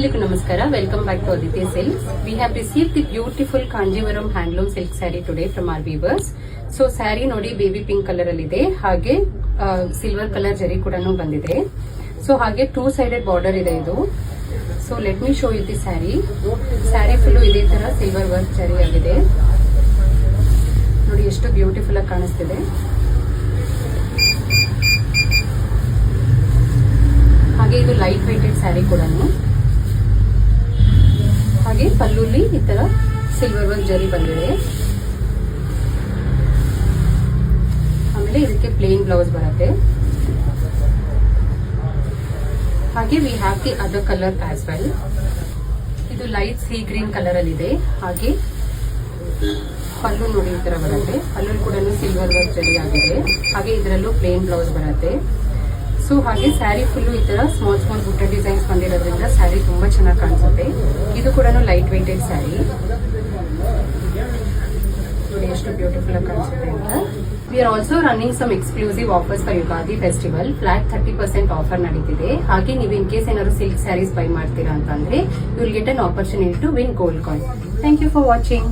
Namaskara, welcome back to Aditya Silks. We have received the beautiful Kanjivaram handloom silk saree today from our weavers. So saree ನೋಡಿ baby pink colour ಅಲ್ಲಿ ಇದೆ, ಹಾಗೆ silver colour ಜರಿ ಕೂಡ ಬಂದಿದೆ. So ಹಾಗೆ 2-sided border ಇದೆ ಇದು. So let me show you the sari. Sari full ಇದೇ ತರ ಸಿಲ್ವರ್ ವರ್ಕ್ ಜರಿ ಆಗಿದೆ. ನೋಡಿ ಎಷ್ಟು ಬ್ಯೂಟಿಫುಲ್ ಆಗಿ ಕಾಣಿಸ್ತಿದೆ. ಹಾಗೆ ಇದು ಲೈಟ್ ವೆಯ್ಟೆಡ್ ಸ್ಯಾರಿ ಕೂಡ. ಹಾಗೆ ಪಲ್ಲುಲಿ ಈ ತರ ಸಿಲ್ವರ್ ವರ್ಕ್ ಜರಿ ಬಂದಿದೆ. ಆಮೇಲೆ ಇದಕ್ಕೆ ಪ್ಲೇನ್ ಬ್ಲೌಸ್ ಬರುತ್ತೆ. ಹಾಗೆ we have the other colour as well. ಇದು ಲೈಟ್ ಸೀ ಗ್ರೀನ್ ಕಲರ್ ಅಲ್ಲಿ ಇದೆ. ಹಾಗೆ ಪಲ್ಲು ನೋಡಿ ಈ ತರ ಬರುತ್ತೆ. ಪಲ್ಲು ಕೂಡ ಸಿಲ್ವರ್ ವರ್ಕ್ ಜರಿ ಆಗಿದೆ. ಹಾಗೆ ಇದರಲ್ಲೂ ಪ್ಲೇನ್ ಬ್ಲೌಸ್ ಬರುತ್ತೆ. ಸೊ ಹಾಗೆ ಸ್ಯಾರಿ ಫುಲ್ಲು ಈ ತರ ಸ್ಮಾಲ್ ಬುಟ್ಟ ಡಿಸೈನ್ಸ್ ಬಂದಿರೋದ್ರಿಂದ ಸ್ಯಾರಿ ತುಂಬಾ ಚೆನ್ನಾಗಿ ಕಾಣಿಸುತ್ತೆ. ಇದು ಕೂಡ ಲೈಟ್ ವೆಯ್ಟೆಡ್ ಸ್ಯಾರಿ. ನೋಡಿ ಎಷ್ಟು ಬ್ಯೂಟಿಫುಲ್ ಆಗಿ ಕಾಣಿಸುತ್ತೆ ಅಂತ. We are also running some exclusive offers for Ugadi festival. Flat 30% offer ನಡೀತಿದೆ. ಹಾಗೆ ನೀವು ಇನ್ ಕೇಸ್ ಏನಾದ್ರು ಸಿಲ್ಕ್ ಸ್ಯಾರೀಸ್ ಬೈ ಮಾಡ್ತೀರಾ ಅಂತಂದ್ರೆ you will get an opportunity to win gold coin. Thank you for watching.